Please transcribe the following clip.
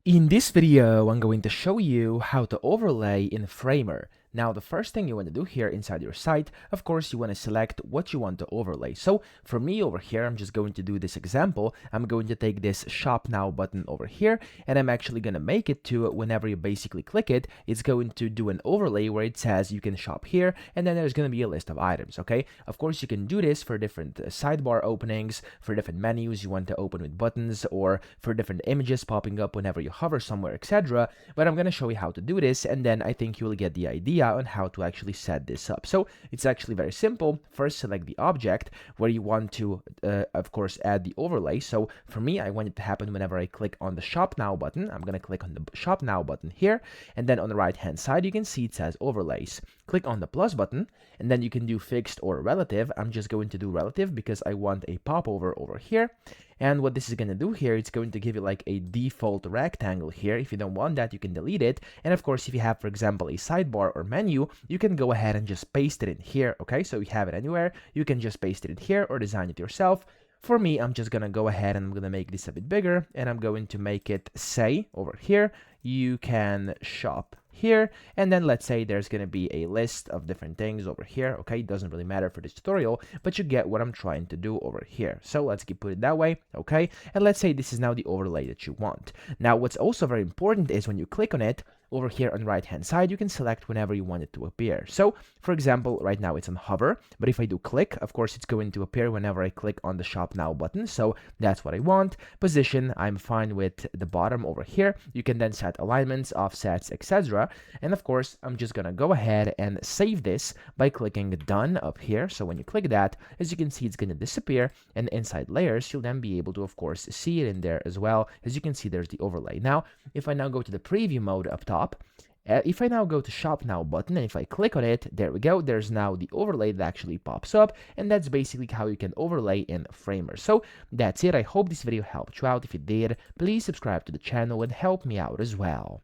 In this video, I'm going to show you how to overlay in Framer. Now, the first thing you want to do here inside your site, of course, you want to select what you want to overlay. So for me over here, I'm just going to do this example. I'm going to take this Shop Now button over here, and I'm actually going to make it to whenever you basically click it, it's going to do an overlay where it says you can shop here, and then there's going to be a list of items, okay? Of course, you can do this for different sidebar openings, for different menus you want to open with buttons, or for different images popping up whenever you hover somewhere, etc. But I'm going to show you how to do this, and then I think you will get the idea on how to actually set this up. So it's actually very simple. First, select the object where you want to, of course, add the overlay. So for me, I want it to happen whenever I click on the Shop Now button. I'm going to click on the Shop Now button here, and then on the right hand side, you can see it says overlays. Click on the plus button, and then you can do fixed or relative. I'm just going to do relative because I want a popover over here. And what this is going to do here, it's going to give you like a default rectangle here. If you don't want that, you can delete it. And of course, if you have, for example, a sidebar or menu, you can go ahead and just paste it in here. Okay, so you have it anywhere. You can just paste it in here or design it yourself. For me, I'm just going to go ahead and I'm going to make this a bit bigger, and I'm going to make it say over here, you can shop here, and then let's say there's going to be a list of different things over here. Okay, it doesn't really matter for this tutorial, but you get what I'm trying to do over here. So let's put it that way. Okay, and let's say this is now the overlay that you want. Now what's also very important is when you click on it over here on the right hand side, you can select whenever you want it to appear. So for example, right now it's on hover, but if I do click, of course it's going to appear whenever I click on the Shop Now button. So that's what I want. Position, I'm fine with the bottom over here. You can then set alignments, offsets, etc. And of course, I'm just gonna go ahead and save this by clicking done up here. So when you click that, as you can see, it's gonna disappear, and inside layers, you'll then be able to, of course, see it in there as well. As you can see, there's the overlay. Now, if I now go to the preview mode up top, if I now go to Shop Now button, and if I click on it, there we go, there's now the overlay that actually pops up, and that's basically how you can overlay in Framer. So that's it. I hope this video helped you out. If it did, please subscribe to the channel and help me out as well.